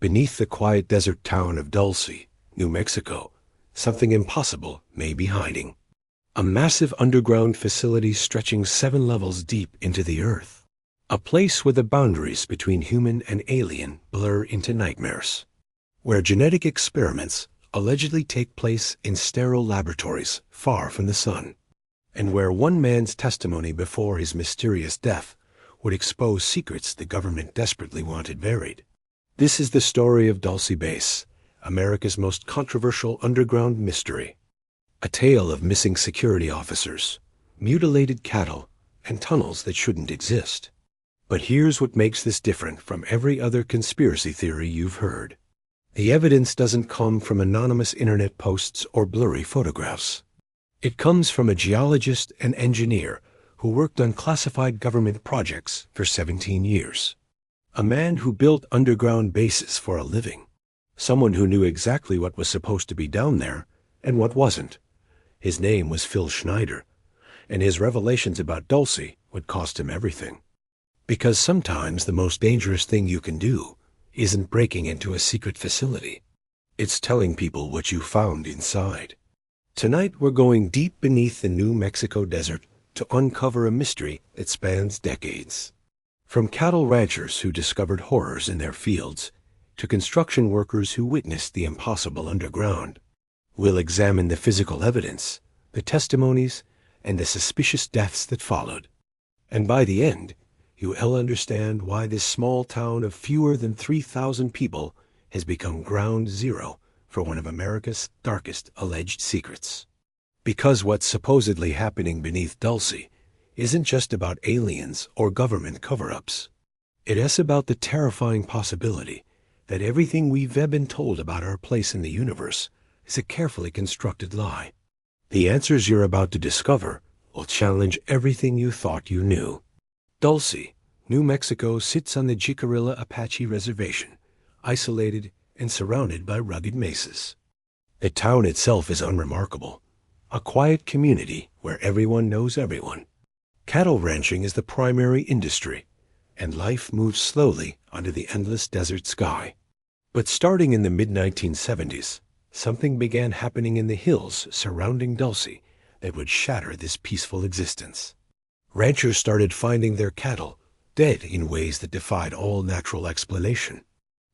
Beneath the quiet desert town of Dulce, New Mexico, something impossible may be hiding. A massive underground facility stretching 7 levels deep into the earth. A place where the boundaries between human and alien blur into nightmares. Where genetic experiments allegedly take place in sterile laboratories far from the sun. And where one man's testimony before his mysterious death would expose secrets the government desperately wanted buried. This is the story of Dulce Base, America's most controversial underground mystery. A tale of missing security officers, mutilated cattle, and tunnels that shouldn't exist. But here's what makes this different from every other conspiracy theory you've heard. The evidence doesn't come from anonymous internet posts or blurry photographs. It comes from a geologist and engineer who worked on classified government projects for 17 years. A man who built underground bases for a living. Someone who knew exactly what was supposed to be down there and what wasn't. His name was Phil Schneider, and his revelations about Dulce would cost him everything. Because sometimes the most dangerous thing you can do isn't breaking into a secret facility. It's telling people what you found inside. Tonight we're going deep beneath the New Mexico desert to uncover a mystery that spans decades. From cattle ranchers who discovered horrors in their fields to construction workers who witnessed the impossible underground. We'll examine the physical evidence, the testimonies, and the suspicious deaths that followed. And by the end, you'll understand why this small town of fewer than 3,000 people has become ground zero for one of America's darkest alleged secrets. Because what's supposedly happening beneath Dulce isn't just about aliens or government cover-ups. It is about the terrifying possibility that everything we've been told about our place in the universe is a carefully constructed lie. The answers you're about to discover will challenge everything you thought you knew. Dulce, New Mexico sits on the Jicarilla Apache Reservation, isolated and surrounded by rugged mesas. The town itself is unremarkable, a quiet community where everyone knows everyone. Cattle ranching is the primary industry, and life moves slowly under the endless desert sky. But starting in the mid-1970s, something began happening in the hills surrounding Dulce that would shatter this peaceful existence. Ranchers started finding their cattle dead in ways that defied all natural explanation.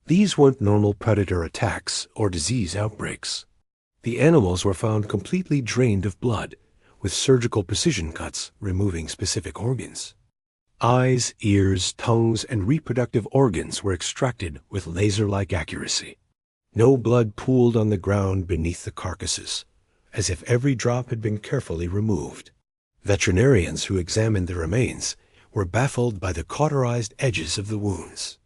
These weren't normal predator attacks or disease outbreaks. The animals were found completely drained of blood, with surgical precision cuts removing specific organs. Eyes, ears, tongues, and reproductive organs were extracted with laser-like accuracy. No blood pooled on the ground beneath the carcasses, as if every drop had been carefully removed. Veterinarians who examined the remains were baffled by the cauterized edges of the wounds.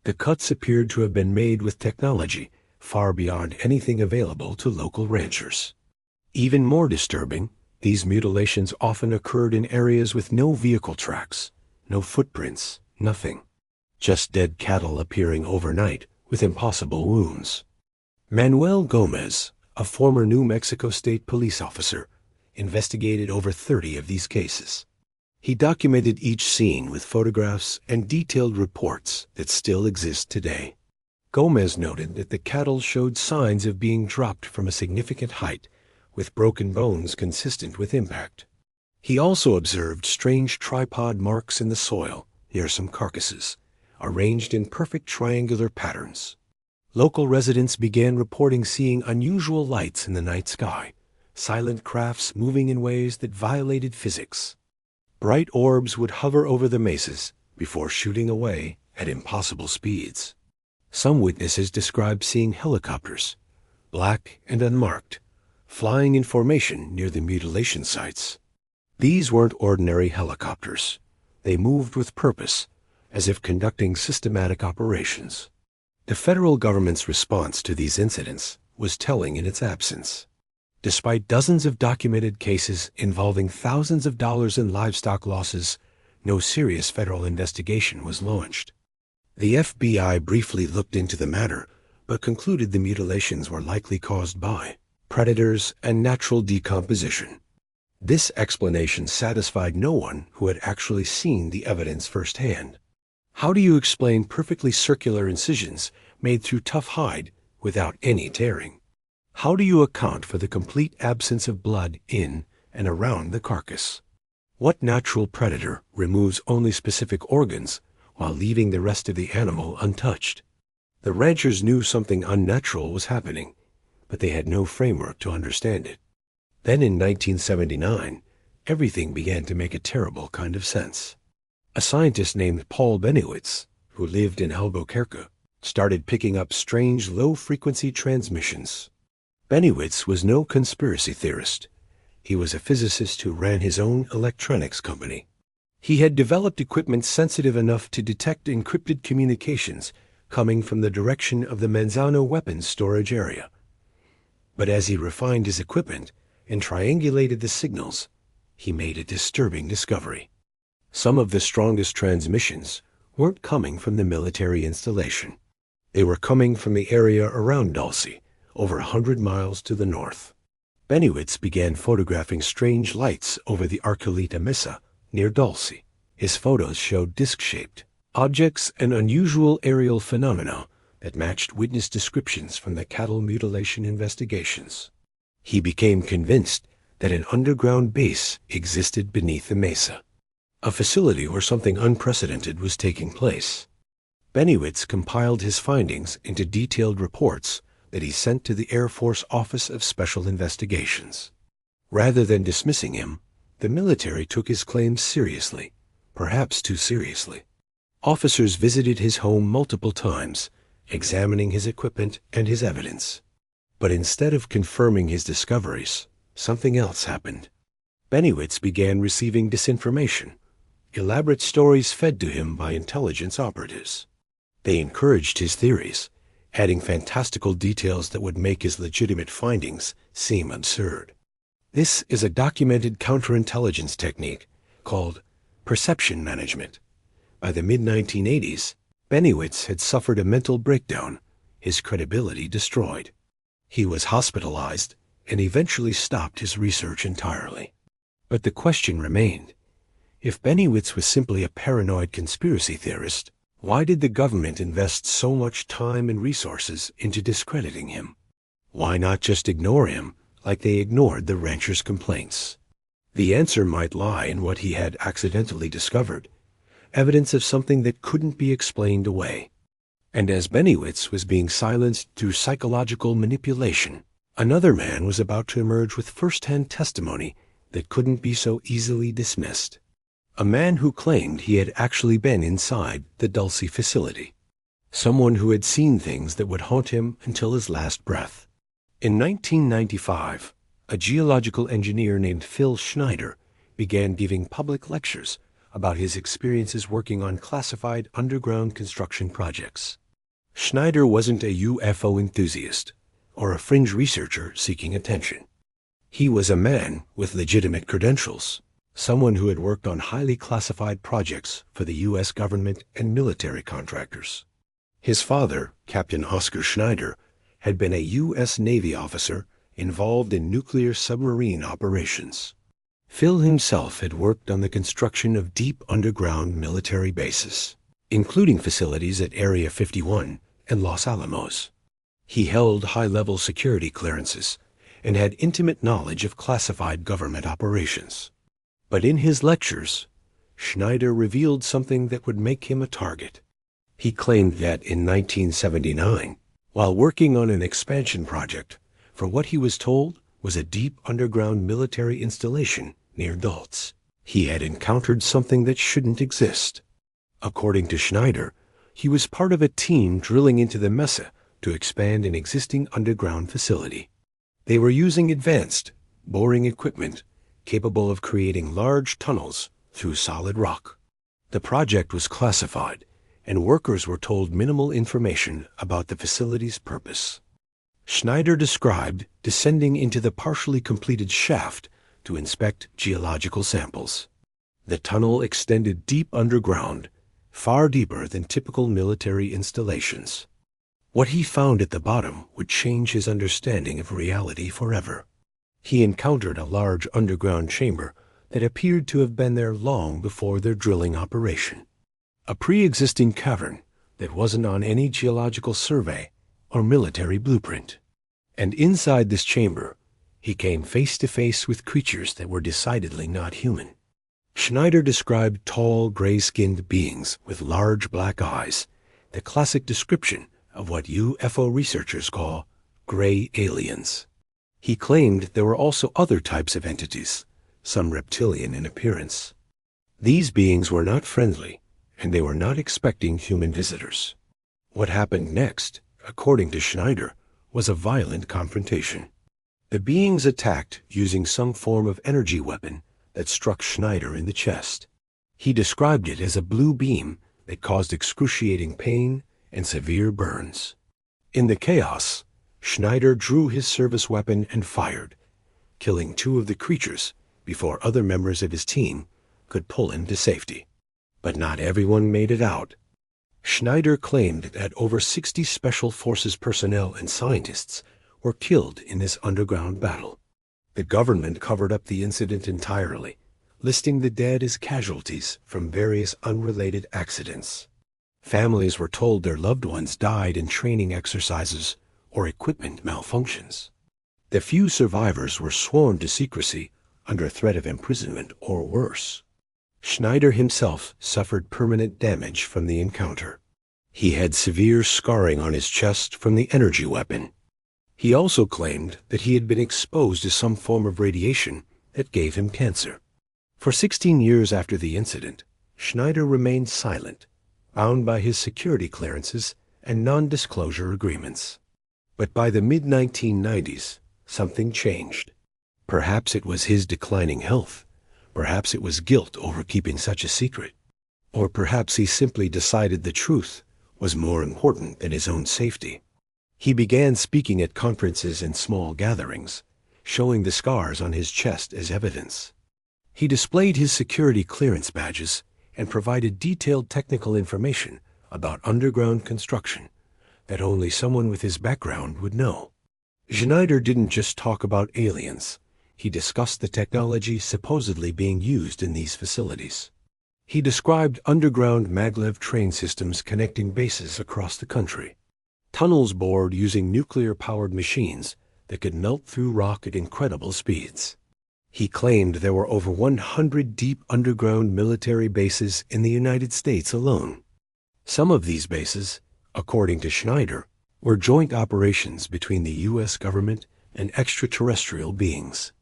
The cuts appeared to have been made with technology far beyond anything available to local ranchers. Even more disturbing, these mutilations often occurred in areas with no vehicle tracks, no footprints, nothing. Just dead cattle appearing overnight with impossible wounds. Manuel Gomez, a former New Mexico State police officer, investigated over 30 of these cases. He documented each scene with photographs and detailed reports that still exist today. Gomez noted that the cattle showed signs of being dropped from a significant height, with broken bones consistent with impact. He also observed strange tripod marks in the soil near some carcasses, arranged in perfect triangular patterns. Local residents began reporting seeing unusual lights in the night sky, silent crafts moving in ways that violated physics. Bright orbs would hover over the mesas before shooting away at impossible speeds. Some witnesses described seeing helicopters, black and unmarked, flying in formation near the mutilation sites. These weren't ordinary helicopters. They moved with purpose, as if conducting systematic operations. The federal government's response to these incidents was telling in its absence. Despite dozens of documented cases involving thousands of dollars in livestock losses, no serious federal investigation was launched. The FBI briefly looked into the matter, but concluded the mutilations were likely caused by predators and natural decomposition. This explanation satisfied no one who had actually seen the evidence firsthand. How do you explain perfectly circular incisions made through tough hide without any tearing. How do you account for the complete absence of blood in and around the carcass? What natural predator removes only specific organs while leaving the rest of the animal untouched? The ranchers knew something unnatural was happening, but they had no framework to understand it. Then in 1979, everything began to make a terrible kind of sense. A scientist named Paul Bennewitz, who lived in Albuquerque, started picking up strange low-frequency transmissions. Bennewitz was no conspiracy theorist. He was a physicist who ran his own electronics company. He had developed equipment sensitive enough to detect encrypted communications coming from the direction of the Manzano weapons storage area. But as he refined his equipment and triangulated the signals, he made a disturbing discovery. Some of the strongest transmissions weren't coming from the military installation. They were coming from the area around Dulce, over 100 miles to the north. Bennewitz began photographing strange lights over the Arcolita Mesa near Dulce. His photos showed disc-shaped objects and unusual aerial phenomena that matched witness descriptions from the cattle mutilation investigations. He became convinced that an underground base existed beneath the mesa, a facility where something unprecedented was taking place. Bennewitz compiled his findings into detailed reports that he sent to the Air Force Office of Special Investigations. Rather than dismissing him, the military took his claims seriously, perhaps too seriously. Officers visited his home multiple times, examining his equipment and his evidence. But instead of confirming his discoveries, something else happened. Bennewitz began receiving disinformation, elaborate stories fed to him by intelligence operatives. They encouraged his theories, adding fantastical details that would make his legitimate findings seem absurd. This is a documented counterintelligence technique called perception management. By the mid-1980s, Bennewitz had suffered a mental breakdown, his credibility destroyed. He was hospitalized and eventually stopped his research entirely. But the question remained, if Bennewitz was simply a paranoid conspiracy theorist, why did the government invest so much time and resources into discrediting him? Why not just ignore him like they ignored the ranchers' complaints? The answer might lie in what he had accidentally discovered, evidence of something that couldn't be explained away. And as Bennewitz was being silenced through psychological manipulation, another man was about to emerge with first-hand testimony that couldn't be so easily dismissed. A man who claimed he had actually been inside the Dulce facility. Someone who had seen things that would haunt him until his last breath. In 1995, a geological engineer named Phil Schneider began giving public lectures about his experiences working on classified underground construction projects. Schneider wasn't a UFO enthusiast or a fringe researcher seeking attention. He was a man with legitimate credentials, someone who had worked on highly classified projects for the U.S. government and military contractors. His father, Captain Oscar Schneider, had been a U.S. Navy officer involved in nuclear submarine operations. Phil himself had worked on the construction of deep underground military bases, including facilities at Area 51 and Los Alamos. He held high-level security clearances and had intimate knowledge of classified government operations. But in his lectures, Schneider revealed something that would make him a target. He claimed that in 1979, while working on an expansion project for what he was told was a deep underground military installation near Dulce, he had encountered something that shouldn't exist. According to Schneider, he was part of a team drilling into the mesa to expand an existing underground facility. They were using advanced, boring equipment capable of creating large tunnels through solid rock. The project was classified, and workers were told minimal information about the facility's purpose. Schneider described descending into the partially completed shaft to inspect geological samples. The tunnel extended deep underground, far deeper than typical military installations. What he found at the bottom would change his understanding of reality forever. He encountered a large underground chamber that appeared to have been there long before their drilling operation. A pre-existing cavern that wasn't on any geological survey or military blueprint. And inside this chamber, he came face to face with creatures that were decidedly not human. Schneider described tall, gray-skinned beings with large black eyes, the classic description of what UFO researchers call gray aliens. He claimed there were also other types of entities, some reptilian in appearance. These beings were not friendly, and they were not expecting human visitors. What happened next, according to Schneider, was a violent confrontation. The beings attacked using some form of energy weapon that struck Schneider in the chest. He described it as a blue beam that caused excruciating pain and severe burns. In the chaos, Schneider drew his service weapon and fired, killing 2 of the creatures before other members of his team could pull him to safety. But not everyone made it out. Schneider claimed that over 60 Special Forces personnel and scientists were killed in this underground battle. The government covered up the incident entirely, listing the dead as casualties from various unrelated accidents. Families were told their loved ones died in training exercises or equipment malfunctions. The few survivors were sworn to secrecy under threat of imprisonment or worse. Schneider himself suffered permanent damage from the encounter. He had severe scarring on his chest from the energy weapon. He also claimed that he had been exposed to some form of radiation that gave him cancer. For 16 years after the incident, Schneider remained silent, bound by his security clearances and non-disclosure agreements. But by the mid-1990s, something changed. Perhaps it was his declining health. Perhaps it was guilt over keeping such a secret. Or perhaps he simply decided the truth was more important than his own safety. He began speaking at conferences and small gatherings, showing the scars on his chest as evidence. He displayed his security clearance badges and provided detailed technical information about underground construction that only someone with his background would know. Schneider didn't just talk about aliens. He discussed the technology supposedly being used in these facilities. He described underground maglev train systems connecting bases across the country, tunnels bored using nuclear-powered machines that could melt through rock at incredible speeds. He claimed there were over 100 deep underground military bases in the United States alone. Some of these bases, according to Schneider, were joint operations between the U.S. government and extraterrestrial beings.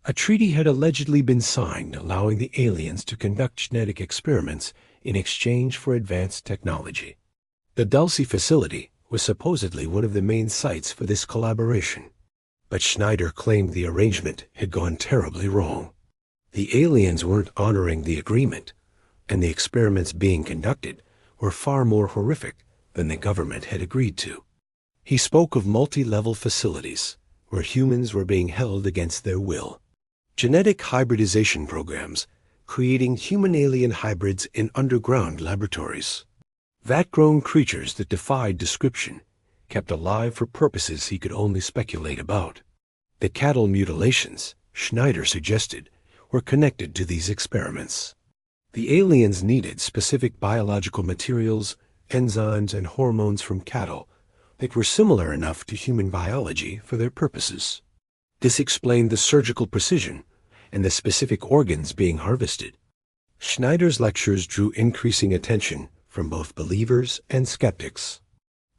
A treaty had allegedly been signed allowing the aliens to conduct genetic experiments in exchange for advanced technology. The Dulce facility was supposedly one of the main sites for this collaboration, but Schneider claimed the arrangement had gone terribly wrong. The aliens weren't honoring the agreement, and the experiments being conducted were far more horrific than the government had agreed to. He spoke of multi-level facilities where humans were being held against their will. Genetic hybridization programs, creating human-alien hybrids in underground laboratories. Vat-grown creatures that defied description, kept alive for purposes he could only speculate about. The cattle mutilations, Schneider suggested, were connected to these experiments. The aliens needed specific biological materials, enzymes, and hormones from cattle that were similar enough to human biology for their purposes. This explained the surgical precision and the specific organs being harvested. Schneider's lectures drew increasing attention from both believers and skeptics.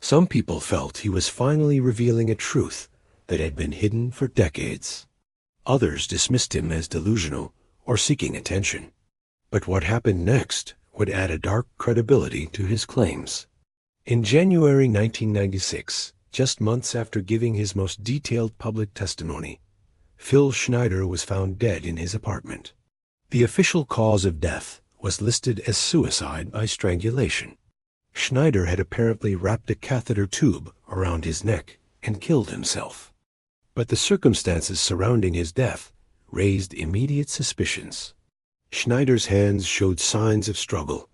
Some people felt he was finally revealing a truth that had been hidden for decades. Others dismissed him as delusional or seeking attention. But what happened next would add a dark credibility to his claims. In January 1996, just months after giving his most detailed public testimony, Phil Schneider was found dead in his apartment. The official cause of death was listed as suicide by strangulation. Schneider had apparently wrapped a catheter tube around his neck and killed himself. But the circumstances surrounding his death raised immediate suspicions. Schneider's hands showed signs of struggle,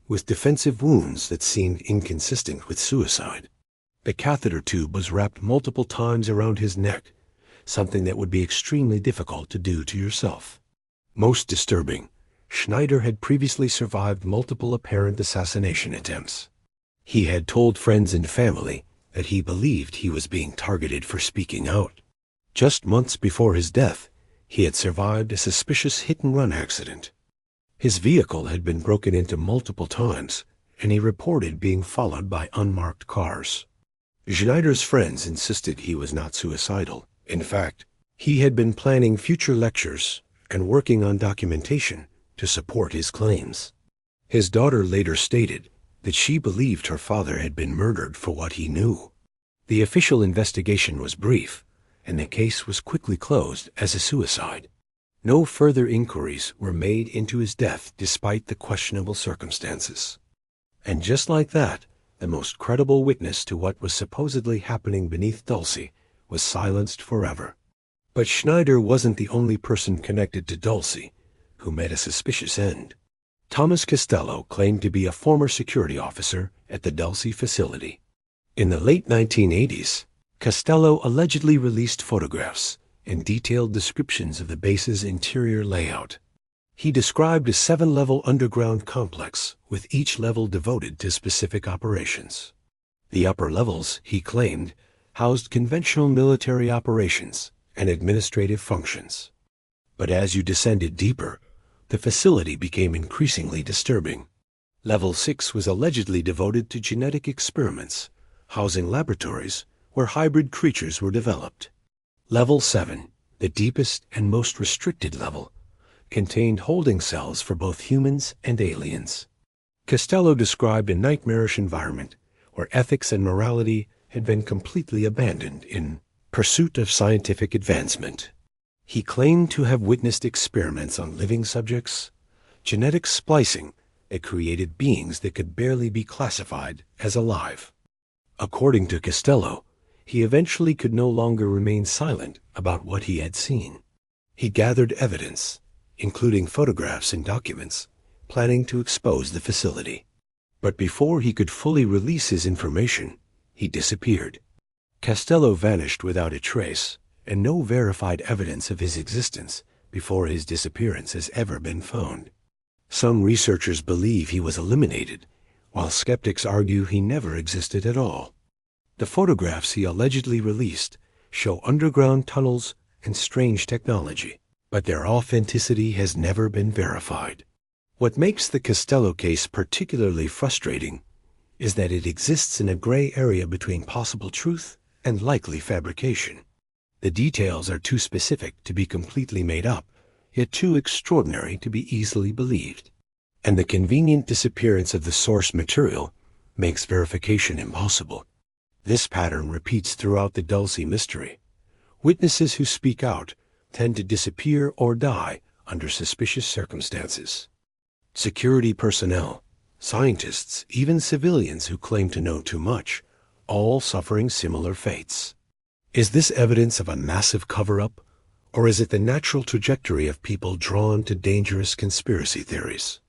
with defensive wounds that seemed inconsistent with suicide. The catheter tube was wrapped multiple times around his neck, something that would be extremely difficult to do to yourself. Most disturbing, Schneider had previously survived multiple apparent assassination attempts. He had told friends and family that he believed he was being targeted for speaking out. Just months before his death, he had survived a suspicious hit-and-run accident. His vehicle had been broken into multiple times, and he reported being followed by unmarked cars. Schneider's friends insisted he was not suicidal. In fact, he had been planning future lectures and working on documentation to support his claims. His daughter later stated that she believed her father had been murdered for what he knew. The official investigation was brief, and the case was quickly closed as a suicide. No further inquiries were made into his death despite the questionable circumstances. And just like that, the most credible witness to what was supposedly happening beneath Dulce was silenced forever. But Schneider wasn't the only person connected to Dulce who met a suspicious end. Thomas Costello claimed to be a former security officer at the Dulce facility. In the late 1980s, Costello allegedly released photographs and detailed descriptions of the base's interior layout. He described a 7-level underground complex with each level devoted to specific operations. The upper levels, he claimed, housed conventional military operations and administrative functions. But as you descended deeper, the facility became increasingly disturbing. Level 6 was allegedly devoted to genetic experiments, housing laboratories where hybrid creatures were developed. Level 7, the deepest and most restricted level, contained holding cells for both humans and aliens. Costello described a nightmarish environment where ethics and morality had been completely abandoned in pursuit of scientific advancement. He claimed to have witnessed experiments on living subjects, genetic splicing that created beings that could barely be classified as alive. According to Costello, he eventually could no longer remain silent about what he had seen. He gathered evidence, including photographs and documents, planning to expose the facility. But before he could fully release his information, he disappeared. Costello vanished without a trace, and no verified evidence of his existence before his disappearance has ever been found. Some researchers believe he was eliminated, while skeptics argue he never existed at all. The photographs he allegedly released show underground tunnels and strange technology, but their authenticity has never been verified. What makes the Costello case particularly frustrating is that it exists in a gray area between possible truth and likely fabrication. The details are too specific to be completely made up, yet too extraordinary to be easily believed. And the convenient disappearance of the source material makes verification impossible. This pattern repeats throughout the Dulce mystery. Witnesses who speak out tend to disappear or die under suspicious circumstances. Security personnel, scientists, even civilians who claim to know too much, all suffering similar fates. Is this evidence of a massive cover-up, or is it the natural trajectory of people drawn to dangerous conspiracy theories?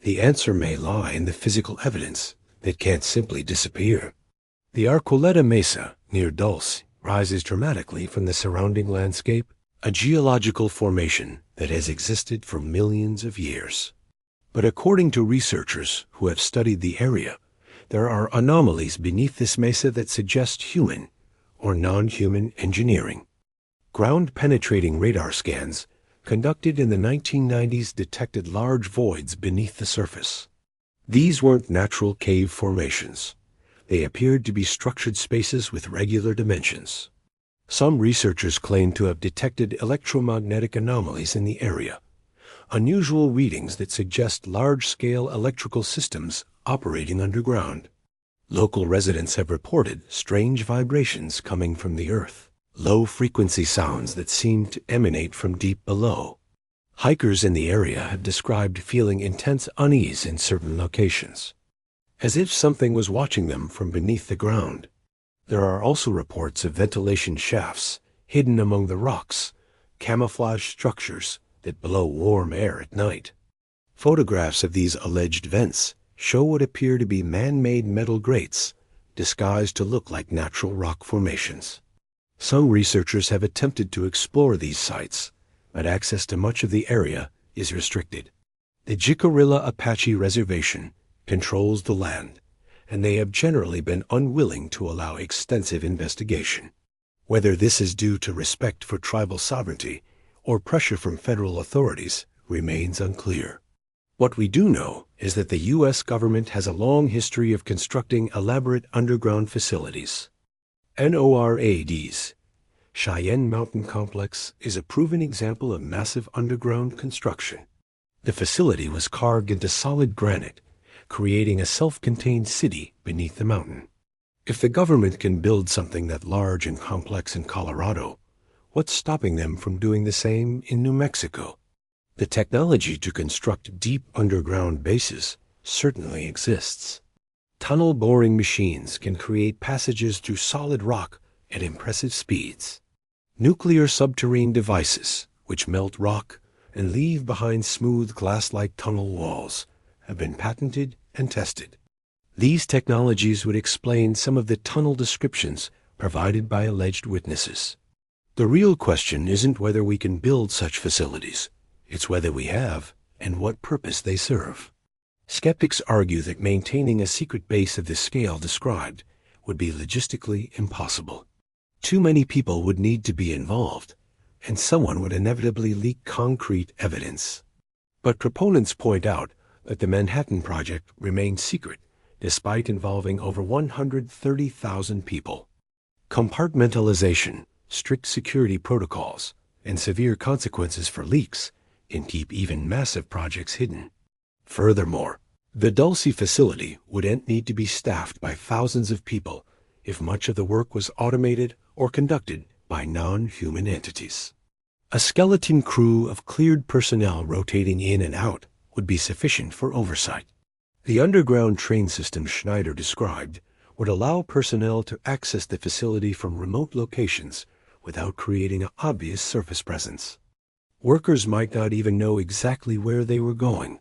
The answer may lie in the physical evidence that can't simply disappear. The Arcoleta Mesa, near Dulce, rises dramatically from the surrounding landscape, a geological formation that has existed for millions of years. But according to researchers who have studied the area, there are anomalies beneath this mesa that suggest human or non-human engineering. Ground-penetrating radar scans conducted in the 1990s detected large voids beneath the surface. These weren't natural cave formations. They appeared to be structured spaces with regular dimensions. Some researchers claim to have detected electromagnetic anomalies in the area, unusual readings that suggest large-scale electrical systems operating underground. Local residents have reported strange vibrations coming from the earth, low-frequency sounds that seem to emanate from deep below. Hikers in the area have described feeling intense unease in certain locations, as if something was watching them from beneath the ground. There are also reports of ventilation shafts hidden among the rocks, camouflage structures that blow warm air at night. Photographs of these alleged vents show what appear to be man-made metal grates, disguised to look like natural rock formations. Some researchers have attempted to explore these sites, but access to much of the area is restricted. The Jicarilla Apache Reservation controls the land, and they have generally been unwilling to allow extensive investigation. Whether this is due to respect for tribal sovereignty or pressure from federal authorities remains unclear. What we do know is that the U.S. government has a long history of constructing elaborate underground facilities. NORAD's Cheyenne Mountain Complex is a proven example of massive underground construction. The facility was carved into solid granite, creating a self-contained city beneath the mountain. If the government can build something that large and complex in Colorado, what's stopping them from doing the same in New Mexico? The technology to construct deep underground bases certainly exists. Tunnel boring machines can create passages through solid rock at impressive speeds. Nuclear subterranean devices, which melt rock and leave behind smooth glass-like tunnel walls, have been patented and tested. These technologies would explain some of the tunnel descriptions provided by alleged witnesses. The real question isn't whether we can build such facilities. It's whether we have and what purpose they serve. Skeptics argue that maintaining a secret base of the scale described would be logistically impossible. Too many people would need to be involved, and someone would inevitably leak concrete evidence. But proponents point out that the Manhattan Project remained secret despite involving over 130,000 people. Compartmentalization, strict security protocols, and severe consequences for leaks can keep even massive projects hidden. Furthermore, the Dulce facility would need to be staffed by thousands of people if much of the work was automated or conducted by non-human entities. A skeleton crew of cleared personnel rotating in and out would be sufficient for oversight. The underground train system Schneider described would allow personnel to access the facility from remote locations without creating an obvious surface presence. Workers might not even know exactly where they were going,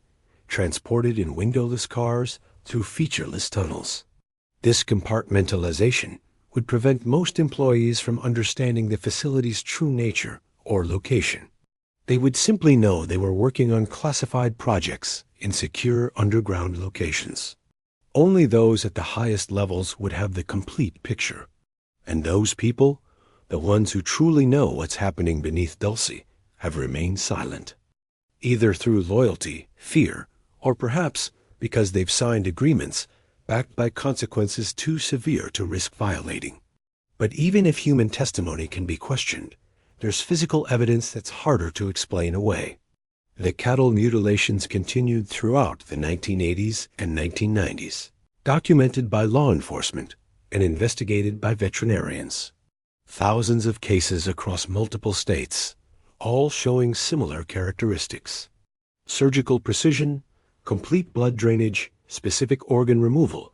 transported in windowless cars through featureless tunnels. This compartmentalization would prevent most employees from understanding the facility's true nature or location. They would simply know they were working on classified projects in secure underground locations. Only those at the highest levels would have the complete picture. And those people, the ones who truly know what's happening beneath Dulce, have remained silent. Either through loyalty, fear, or perhaps because they've signed agreements backed by consequences too severe to risk violating. But even if human testimony can be questioned, there's physical evidence that's harder to explain away. The cattle mutilations continued throughout the 1980s and 1990s, documented by law enforcement and investigated by veterinarians. Thousands of cases across multiple states, all showing similar characteristics. Surgical precision, complete blood drainage, specific organ removal,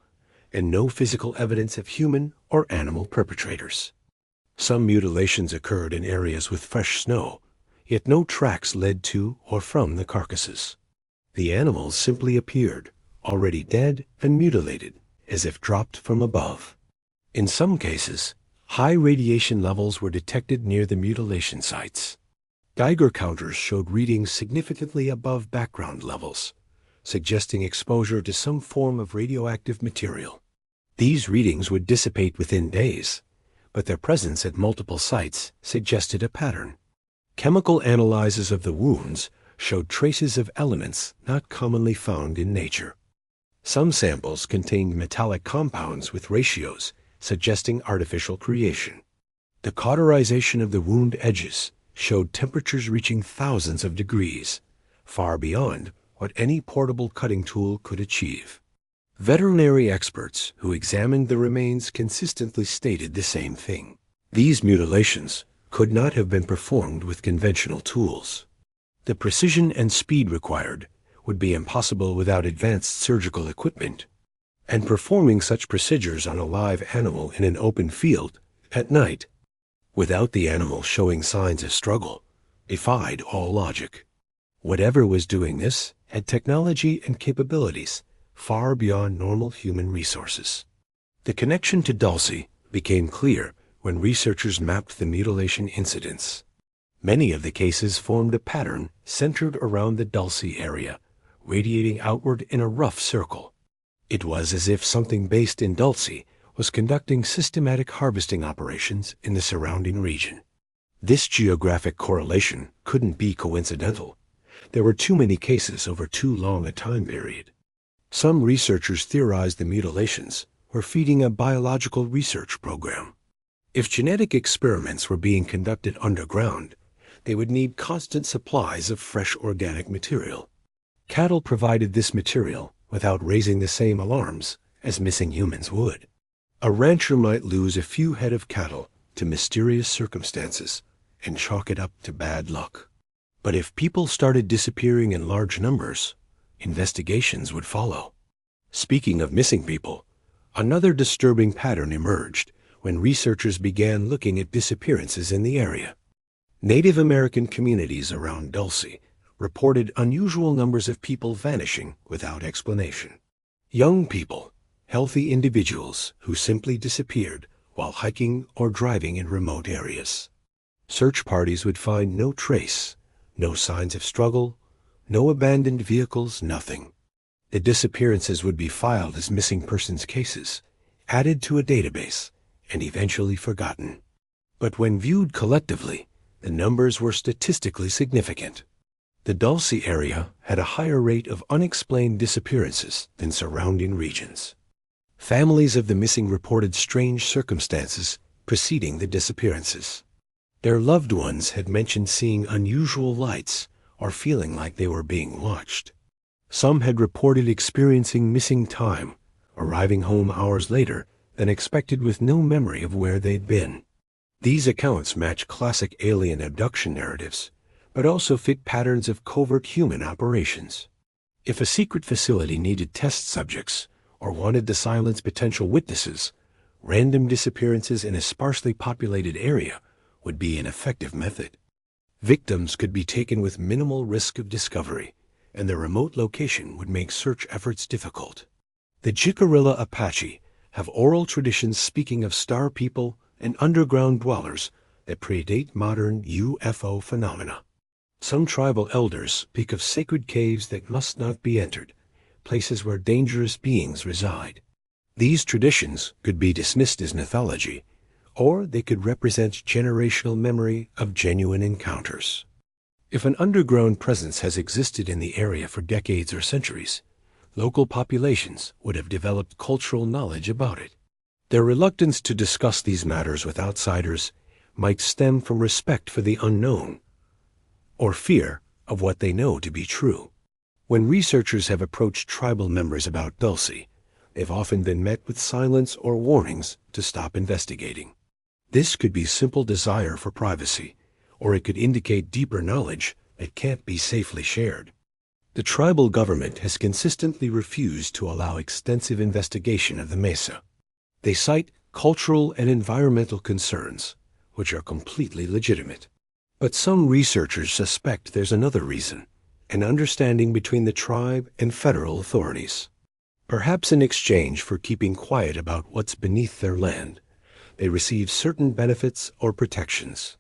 and no physical evidence of human or animal perpetrators. Some mutilations occurred in areas with fresh snow, yet no tracks led to or from the carcasses. The animals simply appeared, already dead and mutilated, as if dropped from above. In some cases, high radiation levels were detected near the mutilation sites. Geiger counters showed readings significantly above background levels, suggesting exposure to some form of radioactive material. These readings would dissipate within days, but their presence at multiple sites suggested a pattern. Chemical analyses of the wounds showed traces of elements not commonly found in nature. Some samples contained metallic compounds with ratios suggesting artificial creation. The cauterization of the wound edges showed temperatures reaching thousands of degrees, far beyond what any portable cutting tool could achieve. Veterinary experts who examined the remains consistently stated the same thing. These mutilations could not have been performed with conventional tools. The precision and speed required would be impossible without advanced surgical equipment, and performing such procedures on a live animal in an open field at night, without the animal showing signs of struggle, defied all logic. Whatever was doing this had technology and capabilities far beyond normal human resources. The connection to Dulce became clear when researchers mapped the mutilation incidents. Many of the cases formed a pattern centered around the Dulce area, radiating outward in a rough circle. It was as if something based in Dulce was conducting systematic harvesting operations in the surrounding region. This geographic correlation couldn't be coincidental. There were too many cases over too long a time period. Some researchers theorized the mutilations were feeding a biological research program. If genetic experiments were being conducted underground, they would need constant supplies of fresh organic material. Cattle provided this material without raising the same alarms as missing humans would. A rancher might lose a few head of cattle to mysterious circumstances and chalk it up to bad luck. But if people started disappearing in large numbers, investigations would follow. Speaking of missing people, another disturbing pattern emerged when researchers began looking at disappearances in the area. Native American communities around Dulce reported unusual numbers of people vanishing without explanation. Young people, healthy individuals who simply disappeared while hiking or driving in remote areas. Search parties would find no trace, no signs of struggle, no abandoned vehicles, nothing. The disappearances would be filed as missing persons cases, added to a database, and eventually forgotten. But when viewed collectively, the numbers were statistically significant. The Dulce area had a higher rate of unexplained disappearances than surrounding regions. Families of the missing reported strange circumstances preceding the disappearances. Their loved ones had mentioned seeing unusual lights or feeling like they were being watched. Some had reported experiencing missing time, arriving home hours later than expected with no memory of where they'd been. These accounts match classic alien abduction narratives, but also fit patterns of covert human operations. If a secret facility needed test subjects or wanted to silence potential witnesses, random disappearances in a sparsely populated area would be an effective method. Victims could be taken with minimal risk of discovery, and their remote location would make search efforts difficult. The Jicarilla Apache have oral traditions speaking of star people and underground dwellers that predate modern UFO phenomena. Some tribal elders speak of sacred caves that must not be entered, places where dangerous beings reside. These traditions could be dismissed as mythology, or they could represent generational memory of genuine encounters. If an underground presence has existed in the area for decades or centuries, local populations would have developed cultural knowledge about it. Their reluctance to discuss these matters with outsiders might stem from respect for the unknown, or fear of what they know to be true. When researchers have approached tribal members about Dulce, they've often been met with silence or warnings to stop investigating. This could be simple desire for privacy, or it could indicate deeper knowledge that can't be safely shared. The tribal government has consistently refused to allow extensive investigation of the mesa. They cite cultural and environmental concerns, which are completely legitimate. But some researchers suspect there's another reason, an understanding between the tribe and federal authorities. Perhaps in exchange for keeping quiet about what's beneath their land, they receive certain benefits or protections.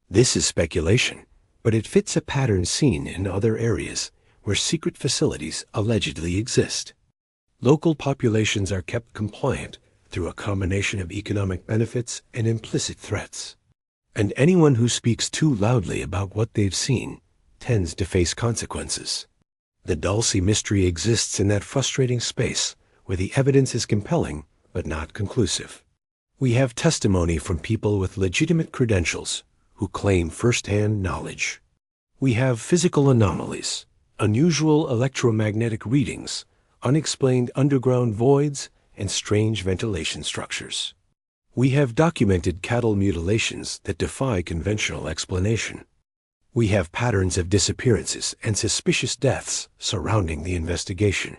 This is speculation, but it fits a pattern seen in other areas where secret facilities allegedly exist. Local populations are kept compliant through a combination of economic benefits and implicit threats. And anyone who speaks too loudly about what they've seen tends to face consequences. The Dulce mystery exists in that frustrating space where the evidence is compelling but not conclusive. We have testimony from people with legitimate credentials who claim first-hand knowledge. We have physical anomalies, unusual electromagnetic readings, unexplained underground voids, and strange ventilation structures. We have documented cattle mutilations that defy conventional explanation. We have patterns of disappearances and suspicious deaths surrounding the investigation.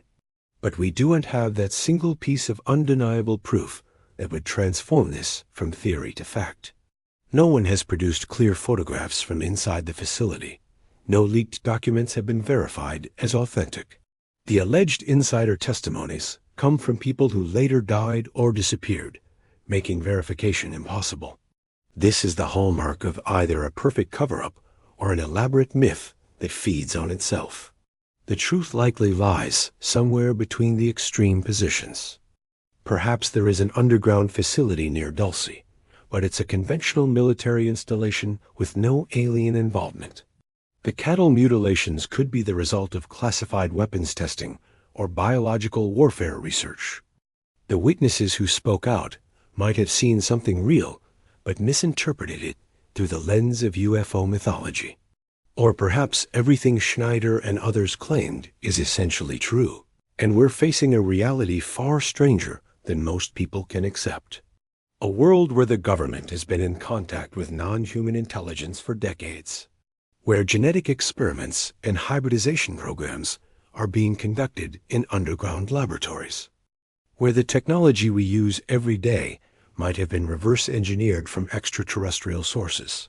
But we don't have that single piece of undeniable proof that would transform this from theory to fact. No one has produced clear photographs from inside the facility. No leaked documents have been verified as authentic. The alleged insider testimonies come from people who later died or disappeared, making verification impossible. This is the hallmark of either a perfect cover-up or an elaborate myth that feeds on itself. The truth likely lies somewhere between the extreme positions. Perhaps there is an underground facility near Dulce, but it's a conventional military installation with no alien involvement. The cattle mutilations could be the result of classified weapons testing or biological warfare research. The witnesses who spoke out might have seen something real, but misinterpreted it through the lens of UFO mythology. Or perhaps everything Schneider and others claimed is essentially true, and we're facing a reality far stranger than most people can accept. A world where the government has been in contact with non-human intelligence for decades, where genetic experiments and hybridization programs are being conducted in underground laboratories, where the technology we use every day might have been reverse engineered from extraterrestrial sources,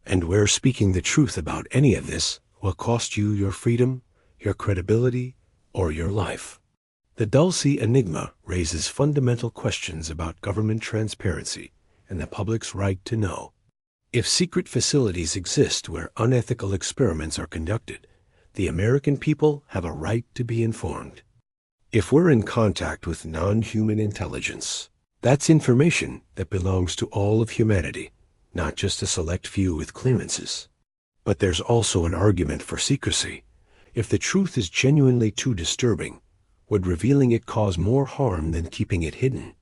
and where speaking the truth about any of this will cost you your freedom, your credibility, or your life. The Dulce enigma raises fundamental questions about government transparency and the public's right to know. If secret facilities exist where unethical experiments are conducted, the American people have a right to be informed. If we're in contact with non-human intelligence, that's information that belongs to all of humanity, not just a select few with clearances. But there's also an argument for secrecy. If the truth is genuinely too disturbing, would revealing it cause more harm than keeping it hidden?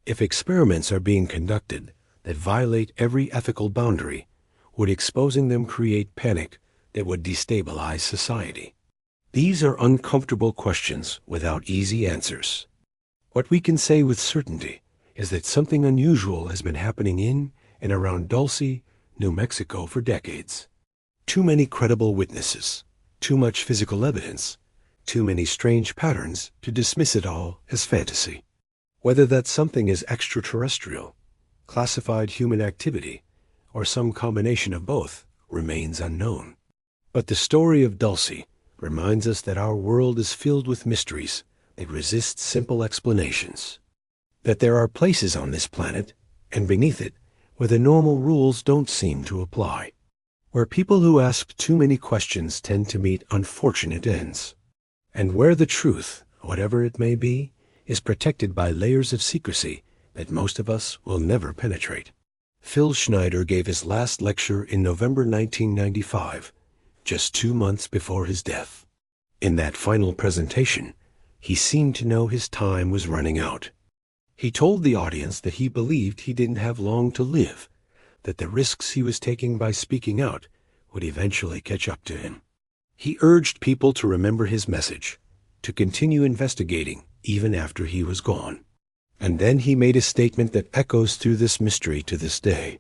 If experiments are being conducted that violate every ethical boundary, would exposing them create panic that would destabilize society? These are uncomfortable questions without easy answers. What we can say with certainty is that something unusual has been happening in and around Dulce, New Mexico for decades. Too many credible witnesses, too much physical evidence, too many strange patterns to dismiss it all as fantasy. Whether that something is extraterrestrial, classified human activity, or some combination of both remains unknown. But the story of Dulce reminds us that our world is filled with mysteries that resist simple explanations. That there are places on this planet, and beneath it, where the normal rules don't seem to apply. Where people who ask too many questions tend to meet unfortunate ends. And where the truth, whatever it may be, is protected by layers of secrecy that most of us will never penetrate. Phil Schneider gave his last lecture in November 1995, just 2 months before his death. In that final presentation, he seemed to know his time was running out. He told the audience that he believed he didn't have long to live, that the risks he was taking by speaking out would eventually catch up to him. He urged people to remember his message, to continue investigating even after he was gone. And then he made a statement that echoes through this mystery to this day.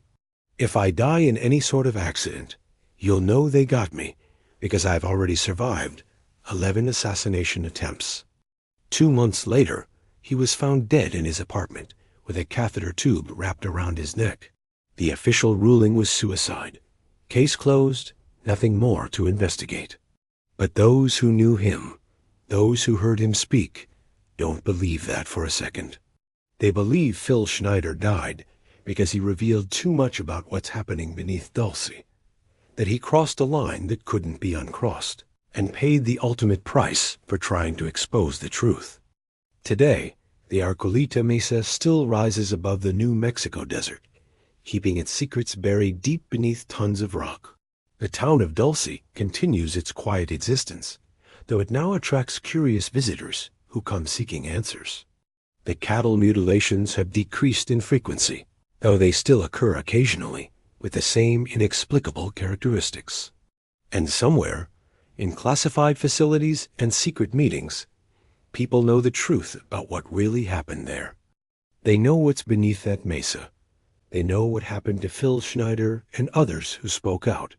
If I die in any sort of accident, you'll know they got me, because I've already survived 11 assassination attempts. 2 months later, he was found dead in his apartment with a catheter tube wrapped around his neck. The official ruling was suicide. Case closed, nothing more to investigate. But those who knew him, those who heard him speak, don't believe that for a second. They believe Phil Schneider died because he revealed too much about what's happening beneath Dulce, that he crossed a line that couldn't be uncrossed, and paid the ultimate price for trying to expose the truth. Today, the Arcolita Mesa still rises above the New Mexico desert, keeping its secrets buried deep beneath tons of rock. The town of Dulce continues its quiet existence, though it now attracts curious visitors who come seeking answers. The cattle mutilations have decreased in frequency, though they still occur occasionally with the same inexplicable characteristics. And somewhere, in classified facilities and secret meetings, people know the truth about what really happened there. They know what's beneath that mesa. They know what happened to Phil Schneider and others who spoke out.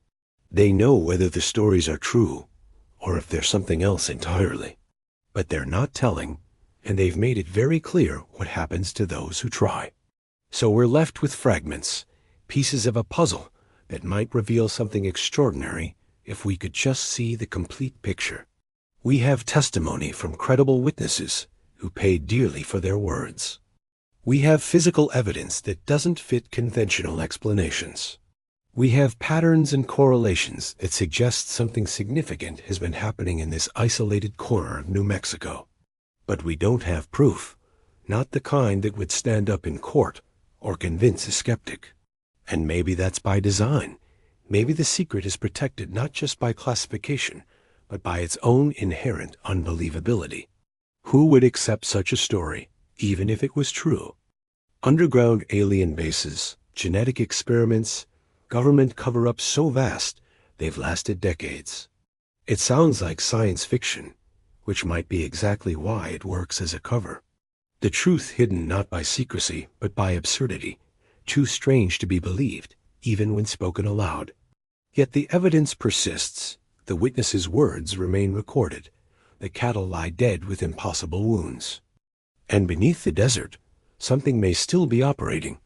They know whether the stories are true or if there's something else entirely. But they're not telling, and they've made it very clear what happens to those who try. So we're left with fragments, pieces of a puzzle that might reveal something extraordinary if we could just see the complete picture. We have testimony from credible witnesses who paid dearly for their words. We have physical evidence that doesn't fit conventional explanations. We have patterns and correlations that suggest something significant has been happening in this isolated corner of New Mexico. But we don't have proof, not the kind that would stand up in court or convince a skeptic. And maybe that's by design. Maybe the secret is protected not just by classification, but by its own inherent unbelievability. Who would accept such a story, even if it was true? Underground alien bases, genetic experiments, government cover-ups so vast they've lasted decades. It sounds like science fiction, which might be exactly why it works as a cover. The truth hidden not by secrecy, but by absurdity, too strange to be believed, even when spoken aloud. Yet the evidence persists. The witnesses' words remain recorded. The cattle lie dead with impossible wounds. And beneath the desert, something may still be operating,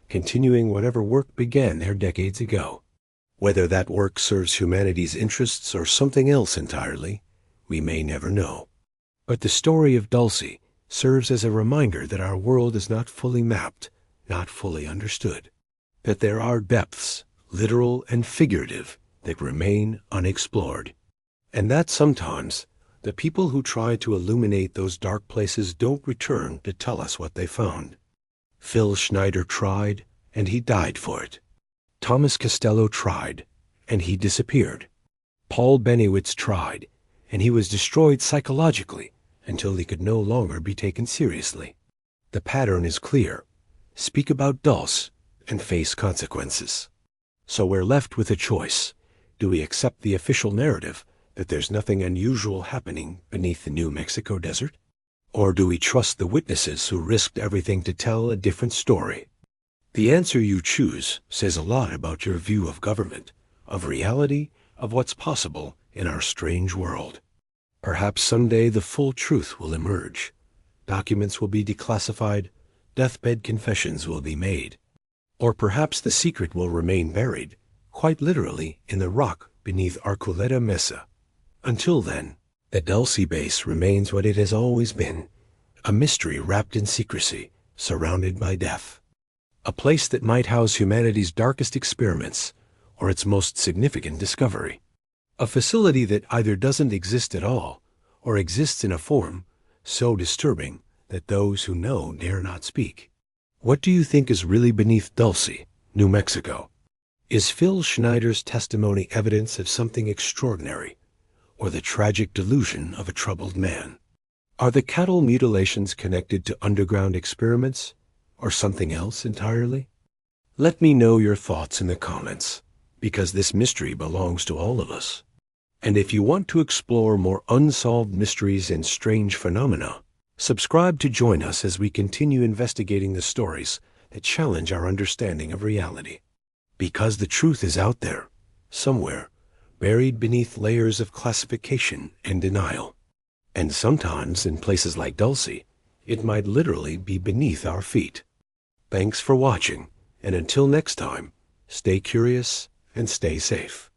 continuing whatever work began there decades ago. Whether that work serves humanity's interests or something else entirely, we may never know. But the story of Dulce serves as a reminder that our world is not fully mapped, not fully understood, that there are depths, literal and figurative, that remain unexplored, and that sometimes the people who try to illuminate those dark places don't return to tell us what they found. Phil Schneider tried, and he died for it. Thomas Costello tried, and he disappeared. Paul Bennewitz tried, and he was destroyed psychologically until he could no longer be taken seriously. The pattern is clear. Speak about Dulce and face consequences. So we're left with a choice. Do we accept the official narrative that there's nothing unusual happening beneath the New Mexico desert? Or do we trust the witnesses who risked everything to tell a different story? The answer you choose says a lot about your view of government, of reality, of what's possible in our strange world. Perhaps someday the full truth will emerge. Documents will be declassified, deathbed confessions will be made. Or perhaps the secret will remain buried, quite literally, in the rock beneath Arculeta Mesa. Until then, the Dulce base remains what it has always been, a mystery wrapped in secrecy, surrounded by death. A place that might house humanity's darkest experiments or its most significant discovery. A facility that either doesn't exist at all or exists in a form so disturbing that those who know dare not speak. What do you think is really beneath Dulce, New Mexico? Is Phil Schneider's testimony evidence of something extraordinary, or the tragic delusion of a troubled man? Are the cattle mutilations connected to underground experiments, or something else entirely? Let me know your thoughts in the comments, because this mystery belongs to all of us. And if you want to explore more unsolved mysteries and strange phenomena, subscribe to join us as we continue investigating the stories that challenge our understanding of reality. Because the truth is out there, somewhere, buried beneath layers of classification and denial. And sometimes, in places like Dulce, it might literally be beneath our feet. Thanks for watching, and until next time, stay curious and stay safe.